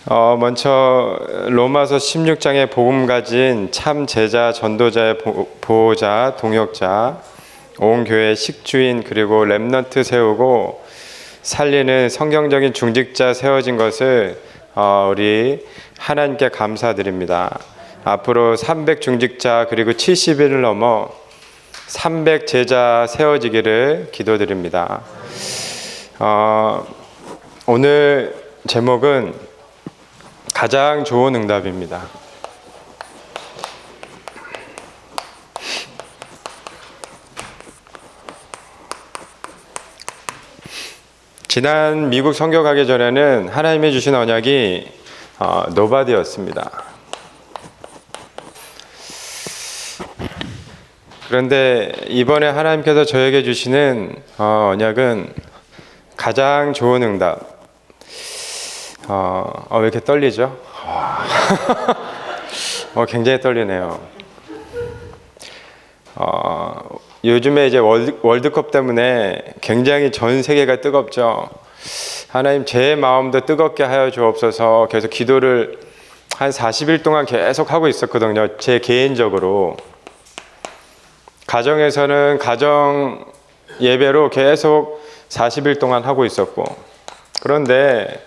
먼저 로마서 16장에 복음 가진 참 제자, 전도자의 보호자, 동역자, 온 교회 식주인, 그리고 렘넌트 세우고 살리는 성경적인 중직자 세워진 것을 우리 하나님께 감사드립니다. 앞으로 300 중직자 그리고 70일을 넘어 300 제자 세워지기를 기도드립니다. 오늘 제목은 가장 좋은 응답입니다. 지난 미국 선교 가기 전에는 하나님이 주신 언약이 노바디였습니다. 그런데 이번에 하나님께서 저에게 주시는 언약은 가장 좋은 응답. 왜 이렇게 떨리죠? 굉장히 떨리네요. 요즘에 이제 월드컵 때문에 굉장히 전 세계가 뜨겁죠. 하나님, 제 마음도 뜨겁게 하여 주옵소서. 계속 기도를 한 40일 동안 계속 하고 있었거든요. 제 개인적으로. 가정에서는 가정 예배로 계속 40일 동안 하고 있었고, 그런데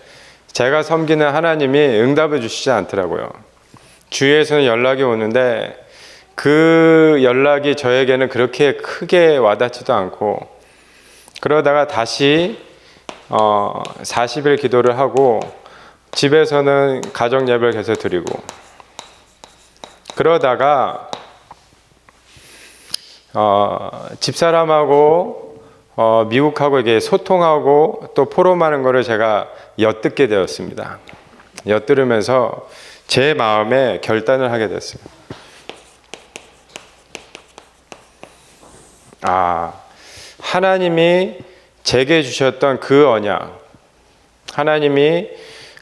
제가 섬기는 하나님이 응답을 주시지 않더라고요. 주위에서는 연락이 오는데 그 연락이 저에게는 그렇게 크게 와닿지도 않고, 그러다가 다시 40일 기도를 하고 집에서는 가정 예배를 계속 드리고, 그러다가 집사람하고 미국하고 이게 소통하고 또 포럼하는 거를 제가 엿듣게 되었습니다. 엿들으면서 제 마음에 결단을 하게 됐어요. 하나님이 제게 주셨던 그 언약, 하나님이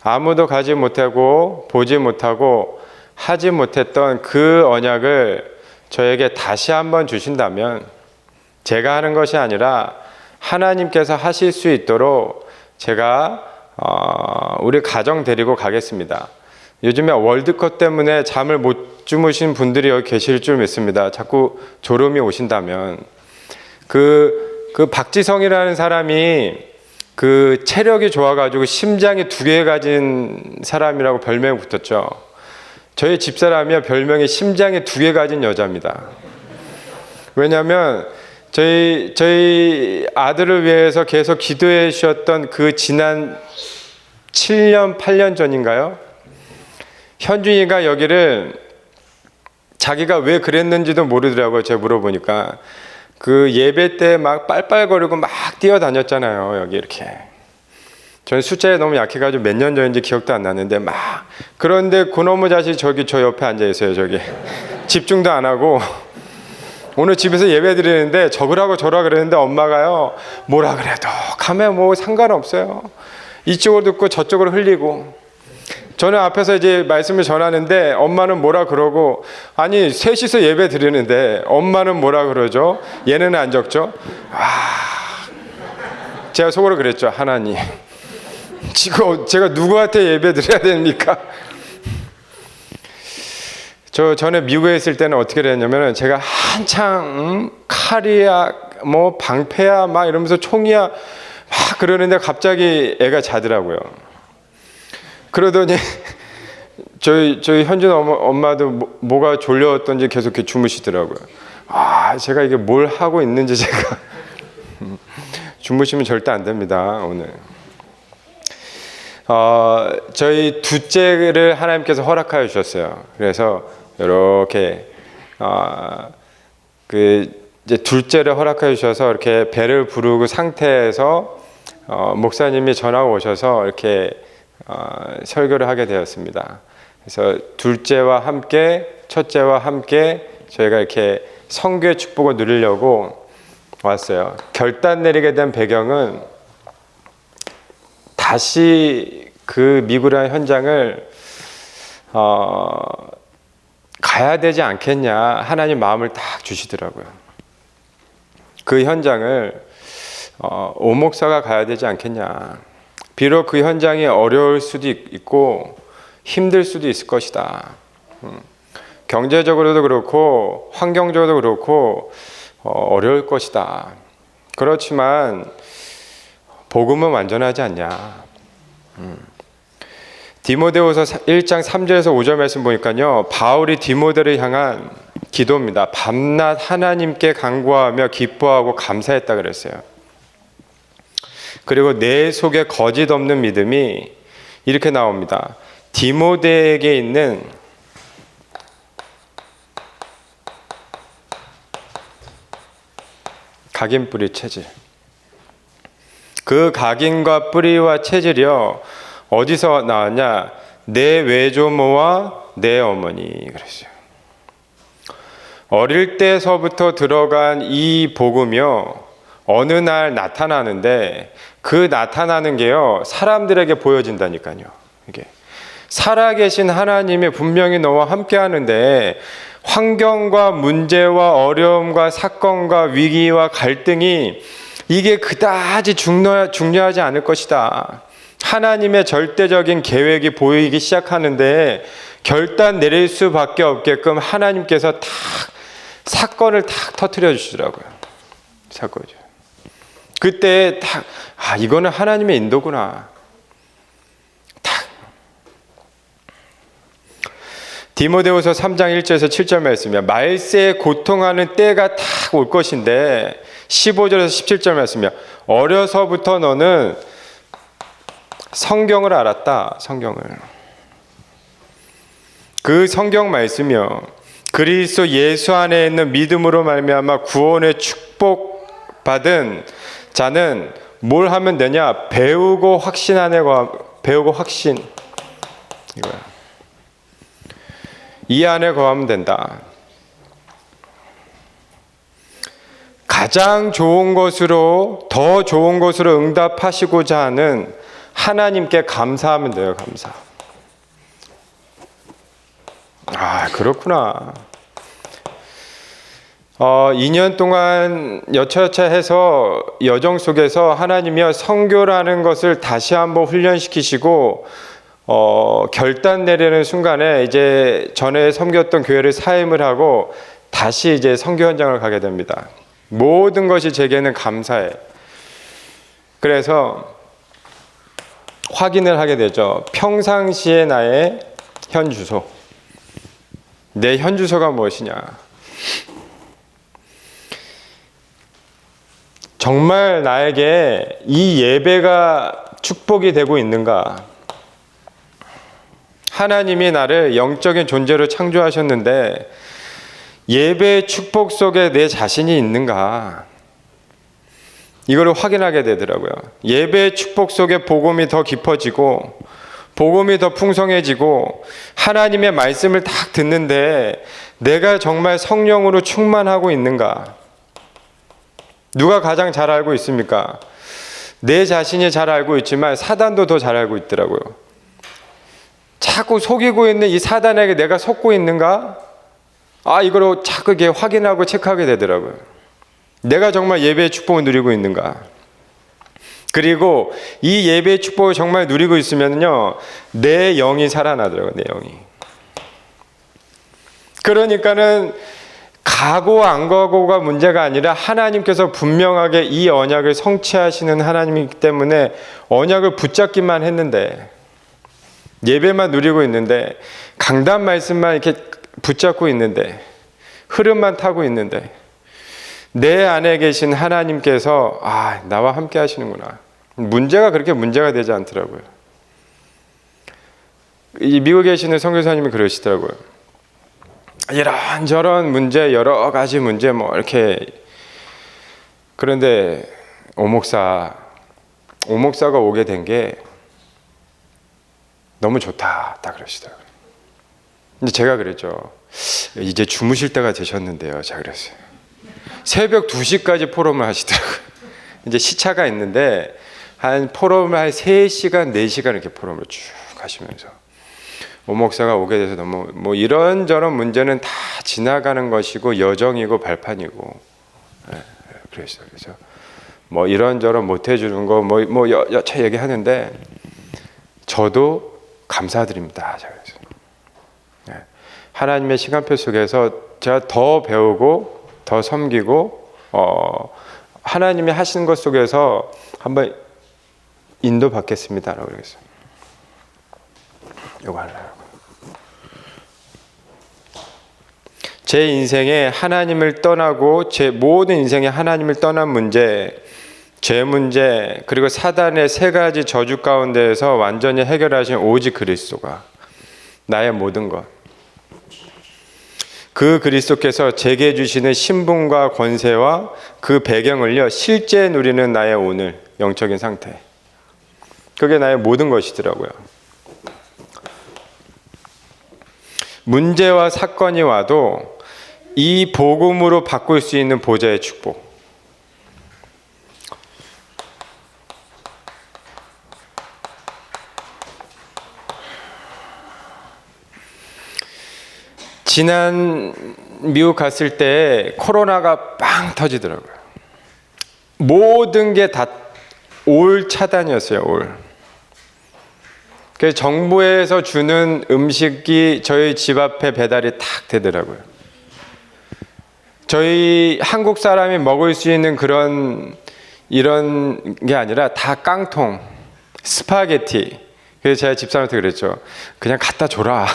아무도 가지 못하고 보지 못하고 하지 못했던 그 언약을 저에게 다시 한번 주신다면, 제가 하는 것이 아니라 하나님께서 하실 수 있도록 제가 우리 가정 데리고 가겠습니다. 요즘에 월드컵 때문에 잠을 못 주무신 분들이 여기 계실 줄 믿습니다. 자꾸 졸음이 오신다면. 그 박지성이라는 사람이 그 체력이 좋아가지고 심장이 2개 가진 사람이라고 별명이 붙었죠. 저희 집사람이요, 별명이 심장이 2개 가진 여자입니다. 왜냐하면 저희 아들을 위해서 계속 기도해 주셨던 그 지난 7년, 8년 전인가요? 현준이가 여기를 자기가 왜 그랬는지도 모르더라고요. 제가 물어보니까. 그 예배 때 막 빨빨거리고 막 뛰어다녔잖아요. 여기 이렇게. 저는 숫자에 너무 약해가지고 몇 년 전인지 기억도 안 나는데 막. 그런데 그놈의 자식이 저기 저 옆에 앉아 있어요. 저기. 집중도 안 하고. 오늘 집에서 예배 드리는데 적으라고 저라 그랬는데 엄마가요, 뭐라 그래도 가면 뭐 상관없어요. 이쪽으로 듣고 저쪽으로 흘리고. 저는 앞에서 이제 말씀을 전하는데 엄마는 뭐라 그러고, 아니 셋이서 예배 드리는데 엄마는 뭐라 그러죠? 얘는 안 적죠? 제가 속으로 그랬죠. 하나님, 지금 제가 누구한테 예배 드려야 됩니까? 전에 미국에 있을 때는 어떻게 됐냐면, 제가 한창 칼이야 뭐 방패야 막 이러면서 총이야 막 그러는데 갑자기 애가 자더라고요. 그러더니 저희 현준 엄마도 뭐가 졸려왔던지 계속 이렇게 주무시더라고요. 제가 이게 뭘 하고 있는지 제가 주무시면 절대 안 됩니다. 오늘 저희 둘째를 하나님께서 허락하여 주셨어요. 그래서 이렇게 이제 둘째를 허락해 주셔서 이렇게 배를 부르고 상태에서 목사님이 전화가 오셔서 이렇게 설교를 하게 되었습니다. 그래서 둘째와 함께 첫째와 함께 저희가 이렇게 선교의 축복을 누리려고 왔어요. 결단 내리게 된 배경은 다시 그 미국이라는 현장을 가야 되지 않겠냐, 하나님 마음을 딱 주시더라고요. 그 현장을 오 목사가 가야 되지 않겠냐. 비록 그 현장이 어려울 수도 있고 힘들 수도 있을 것이다. 경제적으로도 그렇고 환경적으로도 그렇고 어려울 것이다. 그렇지만 복음은 완전하지 않냐. 디모데후서 1장 3절에서 5절 말씀 보니까요, 바울이 디모데를 향한 기도입니다. 밤낮 하나님께 간구하며 기뻐하고 감사했다 그랬어요. 그리고 내 속에 거짓 없는 믿음이 이렇게 나옵니다. 디모데에게 있는 각인 뿌리 체질. 그 각인과 뿌리와 체질이요, 어디서 나왔냐? 내 외조모와 내 어머니 그랬어요. 어릴 때서부터 들어간 이 복음이요, 어느 날 나타나는데 그 나타나는 게요, 사람들에게 보여진다니까요. 이게 살아계신 하나님이 분명히 너와 함께 하는데 환경과 문제와 어려움과 사건과 위기와 갈등이 이게 그다지 중요하지 않을 것이다. 하나님의 절대적인 계획이 보이기 시작하는데 결단 내릴 수밖에 없게끔 하나님께서 사건을 터뜨려 주시더라고요. 사건이죠. 그때 이거는 하나님의 인도구나. 디모데후서 3장 1절에서 7절 말씀이야. 말세에 고통하는 때가 올 것인데 15절에서 17절 말씀이야. 어려서부터 너는 성경을 알았다. 성경을. 그 성경 말씀이요, 그리스도 예수 안에 있는 믿음으로 말미암아 구원의 축복 받은 자는 뭘 하면 되냐? 배우고 확신 안에 배우고 확신, 이거야. 이 안에 거하면 된다. 가장 좋은 것으로, 더 좋은 것으로 응답하시고자 하는 하나님께 감사하면 돼요. 감사. 그렇구나. 2년 동안 여차여차해서 여정 속에서 하나님이 선교라는 것을 다시 한번 훈련시키시고 결단 내리는 순간에 이제 전에 섬겼던 교회를 사임을 하고 다시 이제 선교 현장을 가게 됩니다. 모든 것이 제게는 감사해. 그래서 확인을 하게 되죠. 평상시의 나의 현 주소. 내 현 주소가 무엇이냐? 정말 나에게 이 예배가 축복이 되고 있는가? 하나님이 나를 영적인 존재로 창조하셨는데 예배의 축복 속에 내 자신이 있는가? 이거를 확인하게 되더라고요. 예배의 축복 속에 복음이 더 깊어지고 복음이 더 풍성해지고 하나님의 말씀을 딱 듣는데 내가 정말 성령으로 충만하고 있는가? 누가 가장 잘 알고 있습니까? 내 자신이 잘 알고 있지만 사단도 더 잘 알고 있더라고요. 자꾸 속이고 있는 이 사단에게 내가 속고 있는가? 이거로 자꾸 이렇게 확인하고 체크하게 되더라고요. 내가 정말 예배의 축복을 누리고 있는가? 그리고 이 예배의 축복을 정말 누리고 있으면요, 내 영이 살아나더라고요. 내 영이. 그러니까는 가고 안 가고가 문제가 아니라 하나님께서 분명하게 이 언약을 성취하시는 하나님이기 때문에 언약을 붙잡기만 했는데, 예배만 누리고 있는데, 강단 말씀만 이렇게 붙잡고 있는데, 흐름만 타고 있는데, 내 안에 계신 하나님께서 나와 함께 하시는구나. 문제가 그렇게 문제가 되지 않더라고요. 이 미국에 계시는 선교사님이 그러시더라고요. 이런저런 문제, 여러 가지 문제 이렇게. 그런데 오 목사가 오게 된 게 너무 좋다, 딱 그러시더라고요. 근데 제가 그랬죠. 이제 주무실 때가 되셨는데요. 제가 그랬어요. 새벽 2시까지 포럼을 하시더라고요. 이제 시차가 있는데 포럼을 한 3시간, 4시간 이렇게 포럼을 쭉 하시면서 오 목사가 오게 돼서 너무 이런저런 문제는 다 지나가는 것이고 여정이고 발판이고, 그래서 이런저런 못 해주는 거 여차 얘기하는데 저도 감사드립니다. 네. 하나님의 시간표 속에서 제가 더 배우고 더 섬기고 하나님이 하시는 것 속에서 한번 인도 받겠습니다라고 그랬어요. 이거 하려고. 제 인생에 하나님을 떠나고 제 모든 인생에 하나님을 떠난 문제, 죄 문제, 그리고 사단의 세 가지 저주 가운데에서 완전히 해결하신 오직 그리스도가 나의 모든 것. 그 그리스도께서 제게 주시는 신분과 권세와 그 배경을요 실제 누리는 나의 오늘 영적인 상태. 그게 나의 모든 것이더라고요. 문제와 사건이 와도 이 복음으로 바꿀 수 있는 보좌의 축복. 지난 미국 갔을 때 코로나가 빵 터지더라고요. 모든 게 다 올 차단이었어요. 올. 그래서 정부에서 주는 음식이 저희 집 앞에 배달이 탁 되더라고요. 저희 한국 사람이 먹을 수 있는 이런 게 아니라 다 깡통, 스파게티. 그래서 제가 집사람한테 그랬죠. 그냥 갖다 줘라.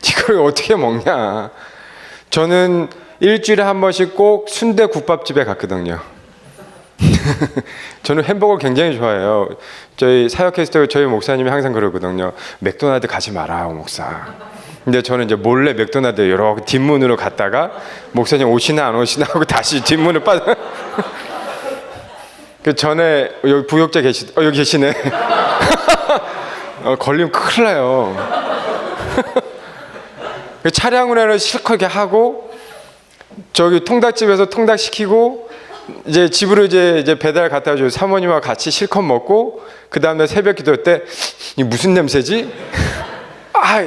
이걸 어떻게 먹냐. 저는 일주일에 한 번씩 꼭 순대국밥집에 갔거든요. 저는 햄버거 굉장히 좋아해요. 저희 사역했을 때 저희 목사님이 항상 그러거든요. 맥도날드 가지 마라, 목사. 근데 저는 이제 몰래 맥도날드 여러 뒷문으로 갔다가 목사님 오시나 안 오시나 하고 다시 뒷문을 빠져. 그 전에 여기 부역자 여기 계시네. 걸리면 큰일 나요. 차량 운행을 실컷 이렇게 하고 저기 통닭집에서 통닭 시키고 이제 집으로 이제 배달 갖다 줘. 사모님과 같이 실컷 먹고 그 다음에 새벽 기도 때 이 무슨 냄새지? 아,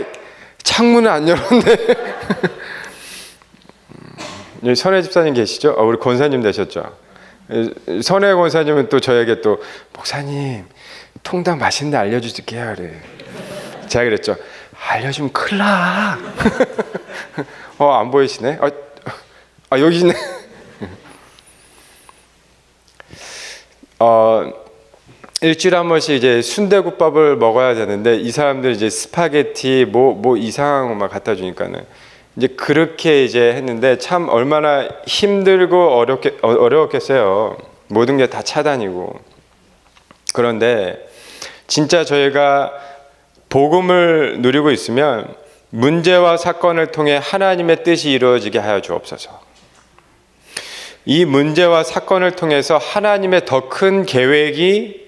창문을 안 열었네. 여기 선혜 집사님 계시죠? 우리 권사님 되셨죠? 선혜 권사님은 또 저에게 또 목사님 통닭 맛있는데 알려주실게요. 그래. 제가 그랬죠. 알려주면 큰일 나. 안 보이시네? 여기 있네. 일주일에 한 번씩 이제 순대국밥을 먹어야 되는데 이 사람들 이제 스파게티 뭐 이상한 것만 갖다 주니까는 이제 그렇게 이제 했는데 참 얼마나 힘들고 어려웠겠어요. 모든 게 다 차단이고. 그런데 진짜 저희가 복음을 누리고 있으면 문제와 사건을 통해 하나님의 뜻이 이루어지게 하여 주옵소서. 이 문제와 사건을 통해서 하나님의 더 큰 계획이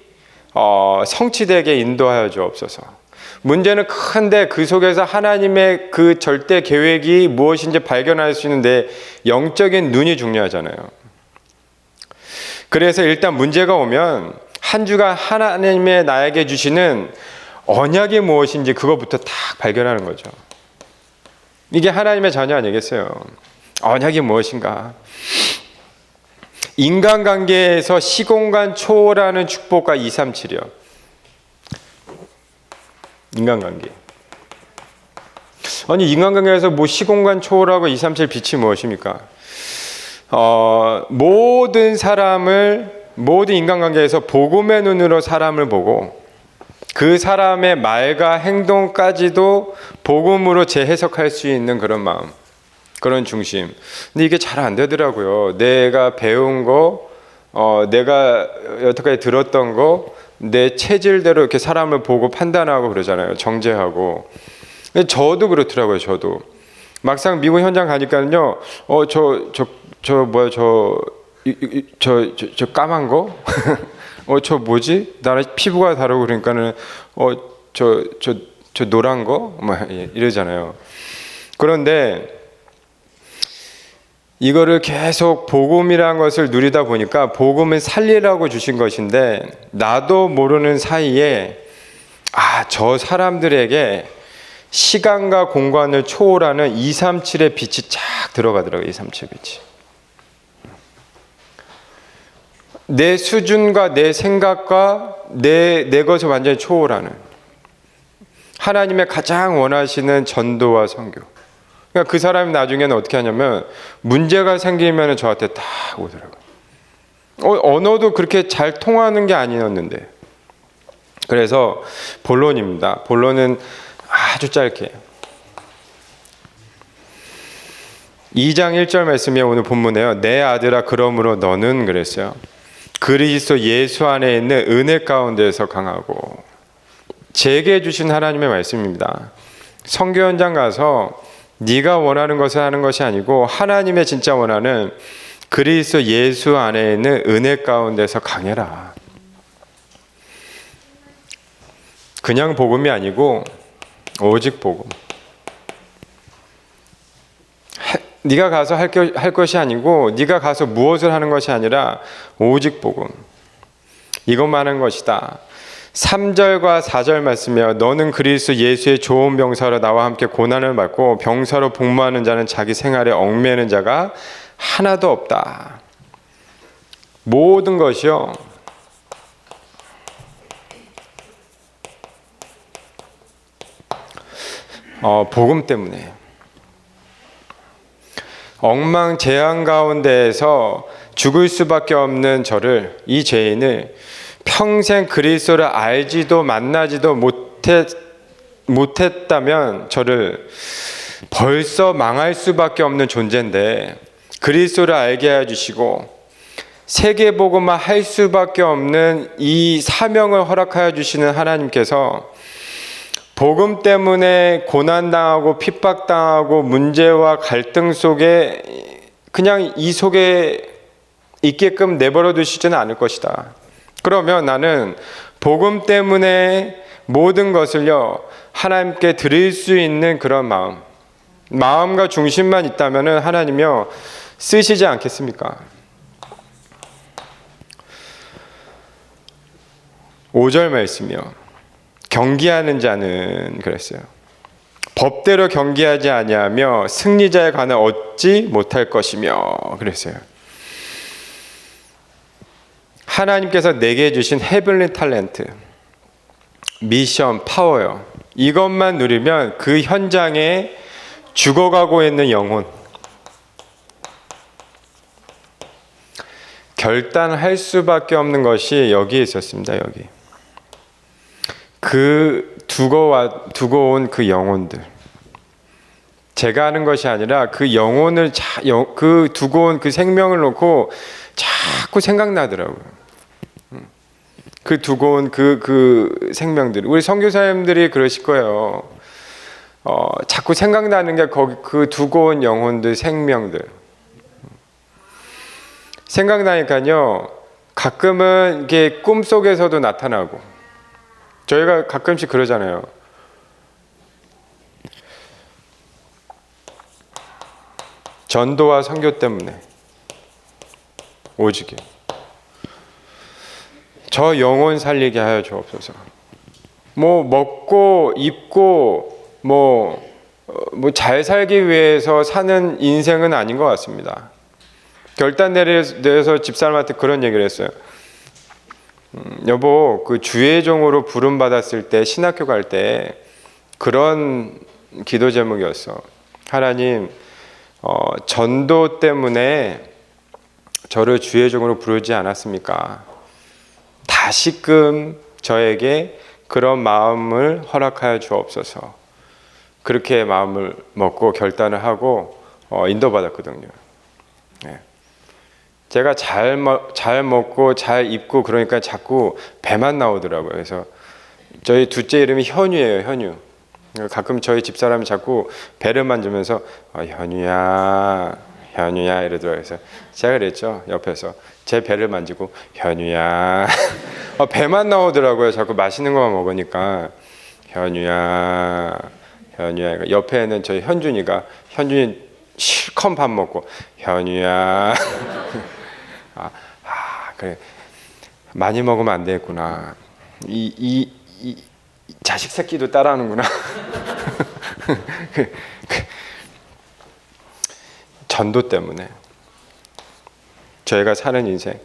성취되게 인도하여 주옵소서. 문제는 큰데 그 속에서 하나님의 그 절대 계획이 무엇인지 발견할 수 있는데 영적인 눈이 중요하잖아요. 그래서 일단 문제가 오면 한 주간 하나님의 나에게 주시는 언약이 무엇인지 그것부터 딱 발견하는 거죠. 이게 하나님의 자녀 아니겠어요? 언약이 무엇인가? 인간관계에서 시공간 초월하는 축복과 237이요. 인간관계. 아니 인간관계에서 뭐 시공간 초월하고 237 빛이 무엇입니까? 모든 인간관계에서 복음의 눈으로 사람을 보고 그 사람의 말과 행동까지도 복음으로 재해석할 수 있는 그런 마음, 그런 중심. 근데 이게 잘 안 되더라고요. 내가 배운 거, 내가 여태까지 들었던 거, 내 체질대로 이렇게 사람을 보고 판단하고 그러잖아요. 정죄하고. 근데 저도 그렇더라고요. 저도 막상 미국 현장 가니까는요. 저 까만 거? 저 뭐지? 나랑 피부가 다르고 그러니까는 저 노란 거? 이러잖아요. 그런데 이거를 계속 복음이라는 것을 누리다 보니까 복음은 살리라고 주신 것인데 나도 모르는 사이에 저 사람들에게 시간과 공간을 초월하는 237의 빛이 쫙 들어가더라고요. 237 빛이. 내 수준과 내 생각과 내 것을 완전히 초월하는. 하나님의 가장 원하시는 전도와 선교. 그러니까 그 사람이 나중에는 어떻게 하냐면 문제가 생기면 저한테 딱 오더라고요. 언어도 그렇게 잘 통하는 게 아니었는데. 그래서 본론입니다. 본론은 아주 짧게 2장 1절 말씀이 오늘 본문에요. 내 아들아 그러므로 너는 그랬어요. 그리스도 예수 안에 있는 은혜 가운데에서 강하고. 제게 주신 하나님의 말씀입니다. 선교 현장 가서 네가 원하는 것을 하는 것이 아니고 하나님의 진짜 원하는 그리스도 예수 안에 있는 은혜 가운데서 강해라. 그냥 복음이 아니고 오직 복음. 네가 가서 할 것이 아니고 네가 가서 무엇을 하는 것이 아니라 오직 복음. 이것만 하는 것이다. 3절과 4절 말씀이에요. 너는 그리스도 예수의 좋은 병사로 나와 함께 고난을 받고 병사로 복무하는 자는 자기 생활에 얽매이는 자가 하나도 없다. 모든 것이요. 복음 때문에. 엉망재앙 가운데에서 죽을 수밖에 없는 저를, 이 죄인을 평생 그리스도를 알지도 만나지도 못했다면 저를 벌써 망할 수밖에 없는 존재인데 그리스도를 알게 해주시고 세계복음화 할 수밖에 없는 이 사명을 허락하여 주시는 하나님께서 복음 때문에 고난당하고 핍박당하고 문제와 갈등 속에 그냥 이 속에 있게끔 내버려 두시지는 않을 것이다. 그러면 나는 복음 때문에 모든 것을요 하나님께 드릴 수 있는 그런 마음과 중심만 있다면 하나님이요 쓰시지 않겠습니까? 5절 말씀이요. 경기하는 자는 그랬어요. 법대로 경기하지 아니하며 승리자에 관해 얻지 못할 것이며 그랬어요. 하나님께서 내게 주신 헤블리 탤런트, 미션, 파워요. 이것만 누리면 그 현장에 죽어가고 있는 영혼, 결단할 수밖에 없는 것이 여기에 있었습니다. 여기. 그 두고 온 그 영혼들. 제가 하는 것이 아니라 그 영혼을 그 두고 온 그 생명을 놓고 자꾸 생각나더라고요. 그 두고 온 그 생명들. 우리 선교사님들이 그러실 거예요. 자꾸 생각나는 게 거기 그 두고 온 영혼들, 생명들. 생각나니까요. 가끔은 이게 꿈속에서도 나타나고. 저희가 가끔씩 그러잖아요. 전도와 선교 때문에 오직에 저 영혼 살리게 하여 주옵소서. 뭐 먹고 입고 뭐 잘 살기 위해서 사는 인생은 아닌 것 같습니다. 결단 내려서 집사람한테 그런 얘기를 했어요. 여보, 그 주의 종으로 부름 받았을 때 신학교 갈 때 그런 기도 제목이었어. 하나님, 전도 때문에 저를 주의 종으로 부르지 않았습니까? 다시금 저에게 그런 마음을 허락하여 주옵소서. 그렇게 마음을 먹고 결단을 하고 인도받았거든요. 네. 제가 잘 먹고 잘 입고 그러니까 자꾸 배만 나오더라고요. 그래서 저희 둘째 이름이 현유예요. 현유. 가끔 저희 집사람이 자꾸 배를 만지면서 현유야 이러더라고요. 그래서 제가 그랬죠. 옆에서 제 배를 만지고 현유야 배만 나오더라고요. 자꾸 맛있는 거만 먹으니까 현유야 옆에는 저희 현준이 실컷 밥 먹고 현유야 그래 많이 먹으면 안 되겠구나. 이 자식 새끼도 따라하는구나. 전도 때문에 저희가 사는 인생,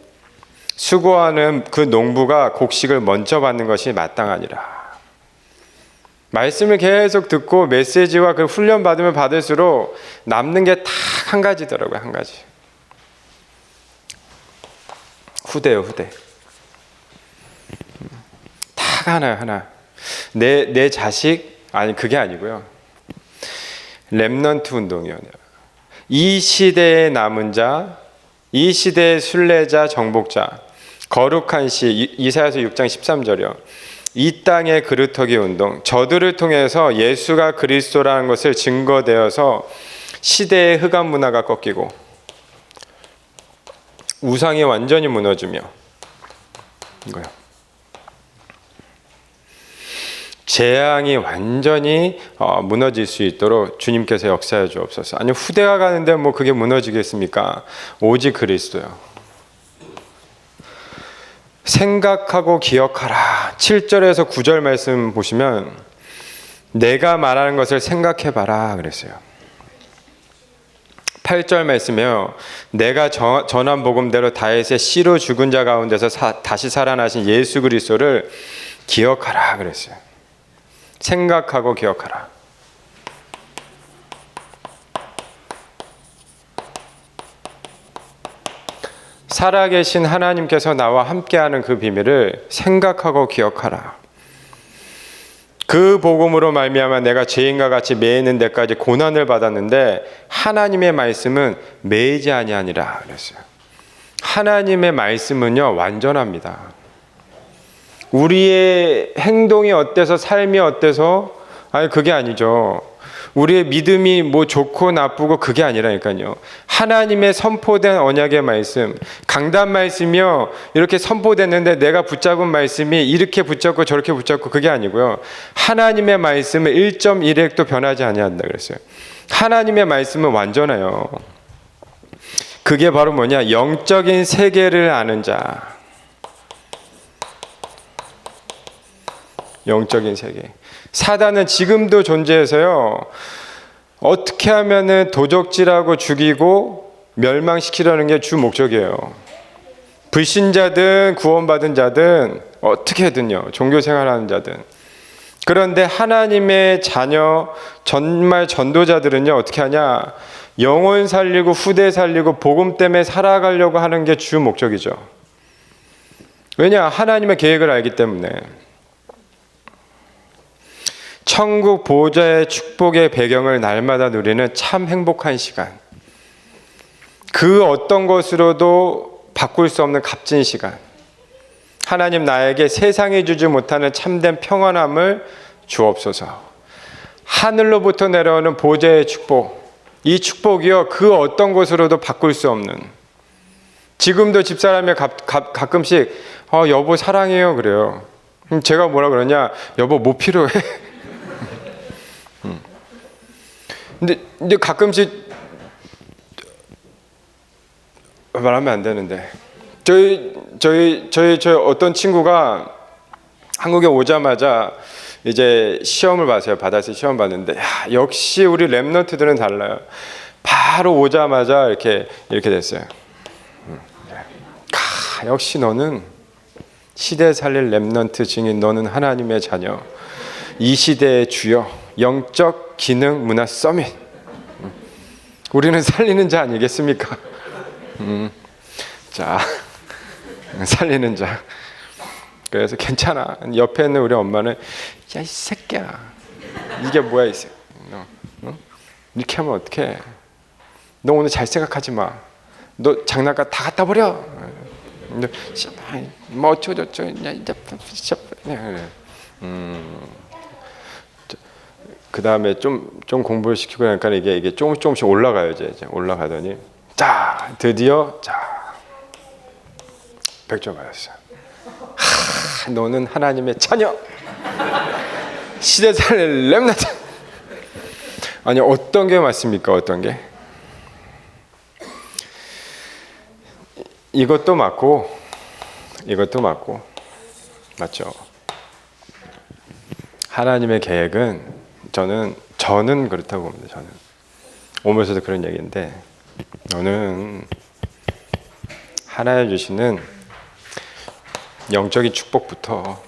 수고하는 그 농부가 곡식을 먼저 받는 것이 마땅하니라. 말씀을 계속 듣고 메시지와 그 훈련 받으면 받을수록 남는 게 딱 한 가지더라고요. 한 가지. 후대요, 후대. 딱 하나. 내 자식, 아니 그게 아니고요. 렘넌트 운동이요. 이 시대에 남은 자, 이 시대의 순례자, 정복자, 거룩한 시, 이사야서 6장 13절이요. 이 땅의 그루터기 운동, 저들을 통해서 예수가 그리스도라는 것을 증거되어서 시대의 흑암 문화가 꺾이고 우상이 완전히 무너지며 이거요. 재앙이 완전히 무너질 수 있도록 주님께서 역사해 주옵소서. 아니 후대가 가는데 뭐 그게 무너지겠습니까? 오직 그리스도요. 생각하고 기억하라. 7절에서 9절 말씀 보시면 내가 말하는 것을 생각해봐라 그랬어요. 8절 말씀에요. 내가 전한 복음대로 다윗의 씨로 죽은 자 가운데서 다시 살아나신 예수 그리스도를 기억하라 그랬어요. 생각하고 기억하라. 살아계신 하나님께서 나와 함께하는 그 비밀을 생각하고 기억하라. 그 복음으로 말미암아 내가 죄인과 같이 매이는 데까지 고난을 받았는데 하나님의 말씀은 매이지 아니하니라 그랬어요. 하나님의 말씀은요 완전합니다. 우리의 행동이 어때서 삶이 어때서 아니 그게 아니죠. 우리의 믿음이 뭐 좋고 나쁘고 그게 아니라니까요. 하나님의 선포된 언약의 말씀, 강단 말씀이요 이렇게 선포됐는데 내가 붙잡은 말씀이 이렇게 붙잡고 저렇게 붙잡고 그게 아니고요. 하나님의 말씀은 1.1획도 변하지 아니한다 그랬어요. 하나님의 말씀은 완전해요. 그게 바로 뭐냐? 영적인 세계를 아는 자. 영적인 세계. 사단은 지금도 존재해서요. 어떻게 하면은 도적질하고 죽이고 멸망시키려는 게 주 목적이에요. 불신자든 구원받은 자든 어떻게든요. 종교생활하는 자든. 그런데 하나님의 자녀 정말 전도자들은요. 어떻게 하냐. 영혼 살리고 후대 살리고 복음 때문에 살아가려고 하는 게 주 목적이죠. 왜냐? 하나님의 계획을 알기 때문에. 천국 보좌의 축복의 배경을 날마다 누리는 참 행복한 시간. 그 어떤 것으로도 바꿀 수 없는 값진 시간. 하나님 나에게 세상이 주지 못하는 참된 평안함을 주옵소서. 하늘로부터 내려오는 보좌의 축복. 이 축복이요 그 어떤 것으로도 바꿀 수 없는. 지금도 집사람이 가끔씩 여보 사랑해요 그래요. 그럼 제가 뭐라 그러냐? 여보 뭐 필요해? 근데 가끔씩 말하면 안 되는데 저희 어떤 친구가 한국에 오자마자 이제 시험을 봤어요. 받아서 시험 봤는데 역시 우리 렘넌트들은 달라요. 바로 오자마자 이렇게 됐어요. 역시 너는 시대 살릴 렘넌트 증인, 너는 하나님의 자녀, 이 시대의 주여, 영적 기능 문화 서밋. 우리는 살리는 자 아니겠습니까? 자, 살리는 자. 그래서 괜찮아. 옆에 있는 우리 엄마는 야 이 새끼야, 이게 뭐야 이 새끼. 이렇게 하면 어떡해? 너 오늘 잘 생각하지 마. 너 장난감 다 갖다 버려. 뭐 어쩌고저쩌고. 그 다음에 좀 공부를 시키고 나니까 이게 조금씩 올라가요. 이제 올라가더니 자 드디어 100점 맞았어요. 너는 하나님의 자녀, 시대살릴 렘넌트. 아니 어떤 게 맞습니까? 어떤 게? 이것도 맞고 맞죠. 하나님의 계획은 저는 그렇다고 봅니다. 저는 오면서도 그런 얘기인데, 너는 하나님 주시는 영적인 축복부터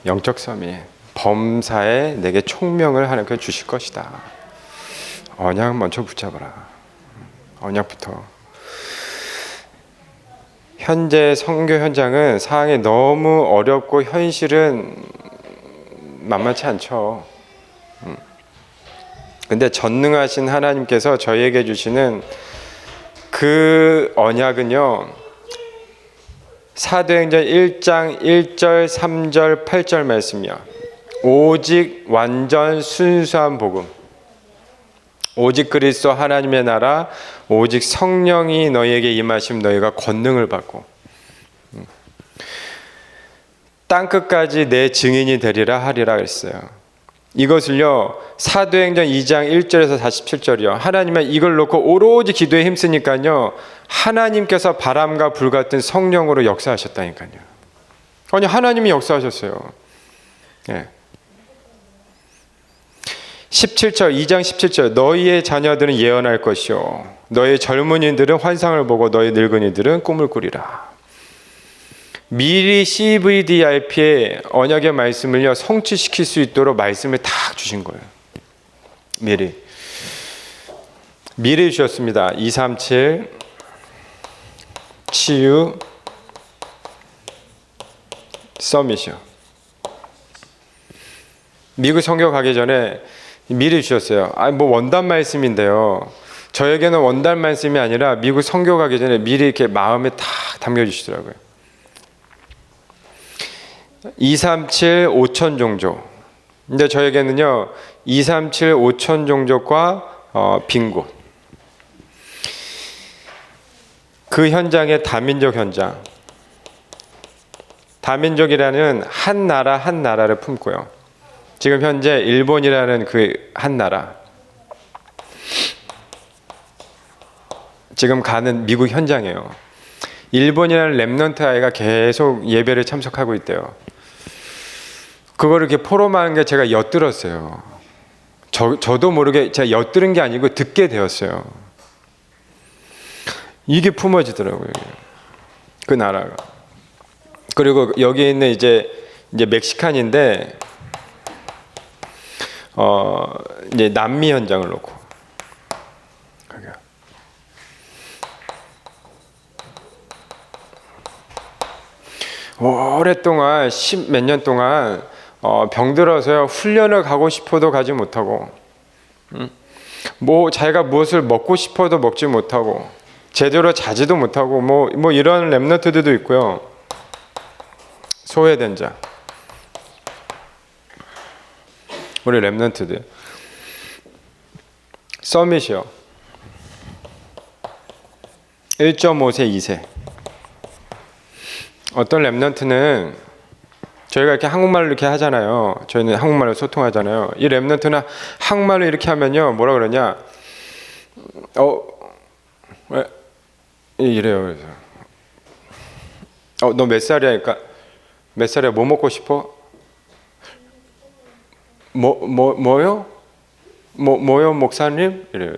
영적 서밋. 범사에 내게 총명을 하나님께 주실 것이다. 언약 먼저 붙잡아라. 언약부터. 현재 선교 현장은 상황이 너무 어렵고 현실은 만만치 않죠. 근데 전능하신 하나님께서 저희에게 주시는 그 언약은요, 사도행전 1장 1절 3절 8절 말씀이요, 오직 완전 순수한 복음, 오직 그리스도 하나님의 나라, 오직 성령이 너희에게 임하심 너희가 권능을 받고 땅끝까지 내 증인이 되리라 하리라 그랬어요. 이것을요, 사도행전 2장 1절에서 47절이요, 하나님은 이걸 놓고 오로지 기도에 힘쓰니까요, 하나님께서 바람과 불 같은 성령으로 역사하셨다니까요. 아니, 하나님이 역사하셨어요. 네. 17절, 2장 17절, 너희의 자녀들은 예언할 것이요 너희 젊은이들은 환상을 보고 너희 늙은이들은 꿈을 꾸리라. 미리 CVDIP의 언약의 말씀을요, 성취시킬 수 있도록 말씀을 다 주신 거예요. 미리 주셨습니다. 237 치유 서밋이요. 미국 선교 가기 전에 미리 주셨어요. 뭐 원단 말씀인데요, 저에게는 원단 말씀이 아니라 미국 선교 가기 전에 미리 이렇게 마음에 다 담겨주시더라고요. 237 5천 종족. 근데 저에게는요, 237 5천 종족과 빈 곳. 그 현장의 다민족 현장. 다민족이라는 한 나라 한 나라를 품고요. 지금 현재 일본이라는 그 한 나라. 지금 가는 미국 현장이에요. 일본이라는 랩넌트 아이가 계속 예배를 참석하고 있대요. 그거를 이렇게 포럼하는 게 제가 엿들었어요. 저도 모르게 제가 엿들은 게 아니고 듣게 되었어요. 이게 품어지더라고요. 그 나라가. 그리고 여기 있는 이제 멕시칸인데, 이제 남미 현장을 놓고. 오랫동안 10 몇 년 동안 병들어서요, 훈련을 가고 싶어도 가지 못하고, 뭐 자기가 무엇을 먹고 싶어도 먹지 못하고, 제대로 자지도 못하고, 뭐 이런 랩너트들도 있고요. 소외된 자, 우리 랩넌트들. 서밋이요, 1.5세 2세. 어떤 랩넌트는 저희가 이렇게 한국말로 이렇게 하잖아요. 저희는 한국말로 소통하잖아요. 이 랩넌트는 한국말로 이렇게 하면요, 뭐라 그러냐, 왜 이래요. 그래서 너 몇 살이야? 그러니까 몇 살이야? 뭐 먹고 싶어? 뭐요? 뭐요, 목사님? 이래요.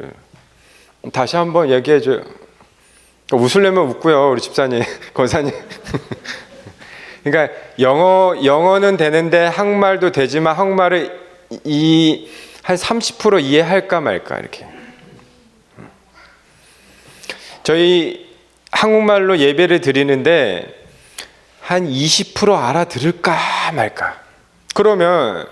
다시 한번 얘기해 줘요. 웃으려면 웃고요, 우리 집사님, 권사님. 그러니까 영어는 되는데 한국말도 되지만 한국말을 한 30% 이해할까 말까 이렇게. 저희 한국말로 예배를 드리는데 한 20% 알아들을까 말까. 그러면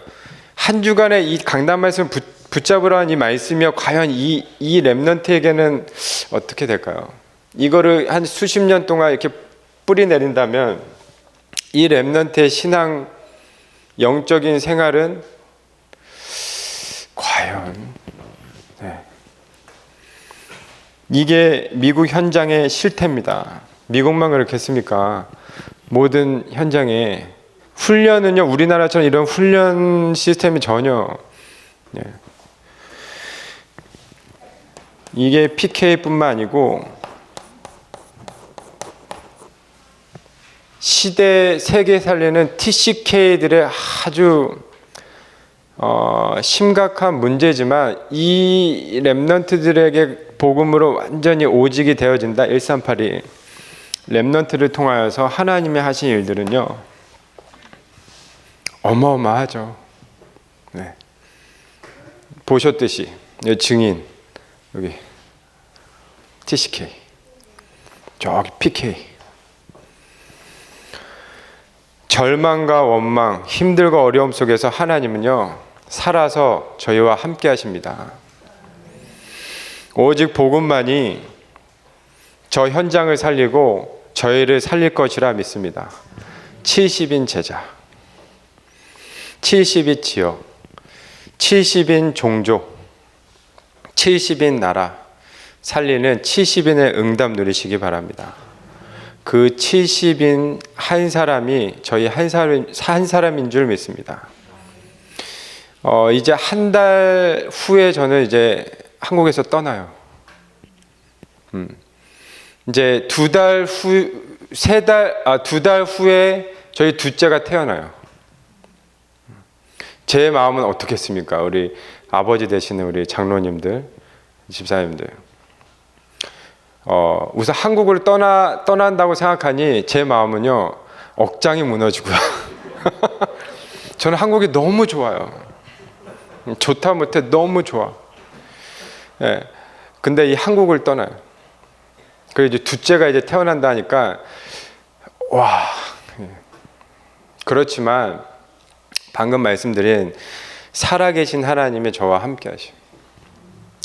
한 주간에 이 강단 말씀 붙잡으라는 이 말씀이요, 과연 이 랩넌트에게는 어떻게 될까요? 이거를 한 수십 년 동안 이렇게 뿌리 내린다면 이 랩넌트의 신앙, 영적인 생활은 과연, 네. 이게 미국 현장의 실태입니다. 미국만 그렇겠습니까? 모든 현장에 훈련은요, 우리나라처럼 이런 훈련 시스템이 전혀, 네. 이게 PK뿐만 아니고 시대 세계 살리는 TCK들의 아주 심각한 문제지만 이 랩넌트들에게 복음으로 완전히 오직이 되어진다. 1382 랩넌트를 통하여서 하나님이 하신 일들은요, 어마어마하죠. 네. 보셨듯이 여기 증인, 여기 TCK, 저기 PK. 절망과 원망, 힘들고 어려움 속에서 하나님은요, 살아서 저희와 함께 하십니다. 오직 복음만이 저 현장을 살리고 저희를 살릴 것이라 믿습니다. 70인 제자, 70인 지역, 70인 종족, 70인 나라 살리는 70인의 응답 누리시기 바랍니다. 그 70인 한 사람이 저희 한 사람인 줄 믿습니다. 이제 한 달 후에 저는 이제 한국에서 떠나요. 이제 두 달 후에 저희 둘째가 태어나요. 제 마음은 어떻겠습니까? 우리 아버지 되시는 우리 장로님들, 집사님들. 우선 한국을 떠난다고 생각하니 제 마음은요, 억장이 무너지고요. 저는 한국이 너무 좋아요. 좋다 못해 너무 좋아. 예. 근데 이 한국을 떠나요. 그리고 이제 둘째가 이제 태어난다 하니까, 와. 그렇지만, 방금 말씀드린 살아계신 하나님이 저와 함께 하시고,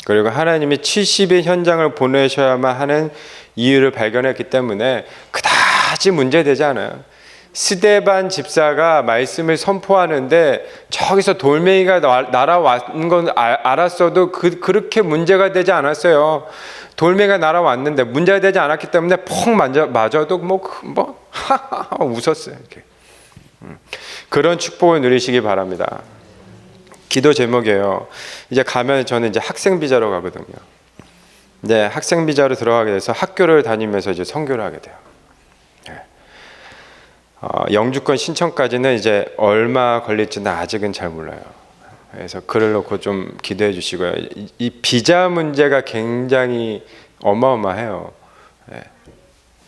그리고 하나님이 70의 현장을 보내셔야만 하는 이유를 발견했기 때문에 그다지 문제되지 않아요. 스데반 집사가 말씀을 선포하는데 저기서 돌멩이가 날아왔는 건 알았어도 그렇게 문제가 되지 않았어요. 돌멩이가 날아왔는데 문제가 되지 않았기 때문에 펑 맞아도 웃었어요. 이렇게. 그런 축복을 누리시기 바랍니다. 기도 제목이에요. 이제 가면 저는 이제 학생 비자로 가거든요. 이제 학생 비자로 들어가게 돼서 학교를 다니면서 이제 선교를 하게 돼요. 영주권 신청까지는 이제 얼마 걸릴지는 아직은 잘 몰라요. 그래서 글을 놓고 좀 기도해 주시고요. 이 비자 문제가 굉장히 어마어마해요.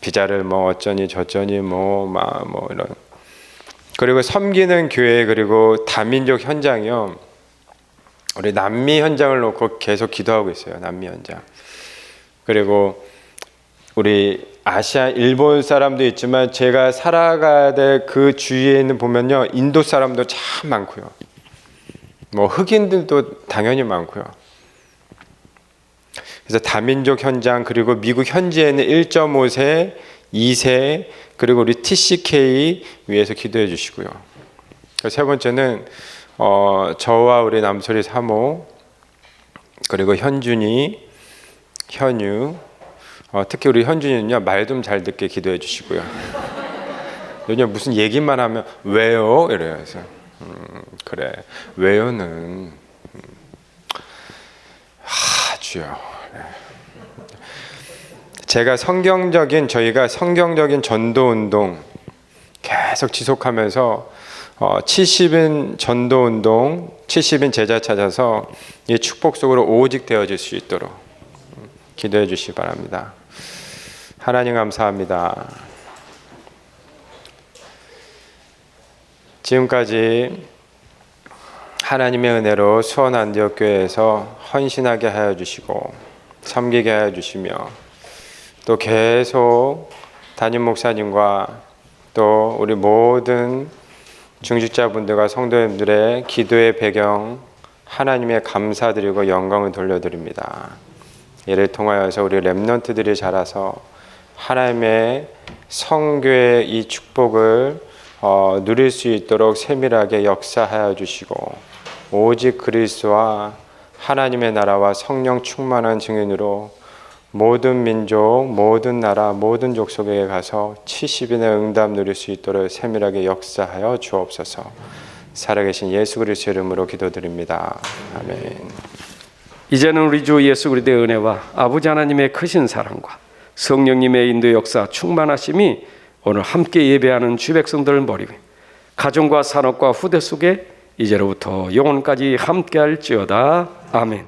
비자를 뭐 어쩌니 저쩌니 이런. 그리고 섬기는 교회, 그리고 다민족 현장이요. 우리 남미 현장을 놓고 계속 기도하고 있어요. 남미 현장. 그리고 우리 아시아, 일본 사람도 있지만 제가 살아가야 될 그 주위에는 보면요, 인도 사람도 참 많고요. 뭐 흑인들도 당연히 많고요. 그래서 다민족 현장, 그리고 미국 현지에는 1.5세, 2세, 그리고 우리 TCK 위해서 기도해 주시고요. 세 번째는 저와 우리 남소리 사모, 그리고 현준이, 현유, 특히 우리 현준이는요, 말 좀 잘 듣게 기도해 주시고요. 왜냐면 무슨 얘기만 하면 왜요? 이래요. 그래서 그래, 왜요는 주여. 저희가 성경적인 전도 운동 계속 지속하면서 70인 전도 운동, 70인 제자 찾아서 이 축복 속으로 오직 되어질 수 있도록 기도해 주시기 바랍니다. 하나님 감사합니다. 지금까지 하나님의 은혜로 수원 안디옥교회에서 헌신하게 하여 주시고 섬기게 하여 주시며, 또 계속 담임 목사님과 또 우리 모든 중직자분들과 성도님들의 기도의 배경 하나님의 감사드리고 영광을 돌려드립니다. 이를 통하여서 우리 렘넌트들이 자라서 하나님의 성교의 이 축복을 누릴 수 있도록 세밀하게 역사하여 주시고, 오직 그리스도와 하나님의 나라와 성령 충만한 증인으로 모든 민족, 모든 나라, 모든 족속에 가서 70인의 응답 누릴 수 있도록 세밀하게 역사하여 주옵소서. 살아계신 예수 그리스도의 이름으로 기도드립니다. 아멘. 이제는 우리 주 예수 그리스도의 은혜와 아버지 하나님의 크신 사랑과 성령님의 인도 역사 충만하심이 오늘 함께 예배하는 주 백성들 머리 위, 가정과 산업과 후대 속에 이제로부터 영원까지 함께할지어다. 아멘.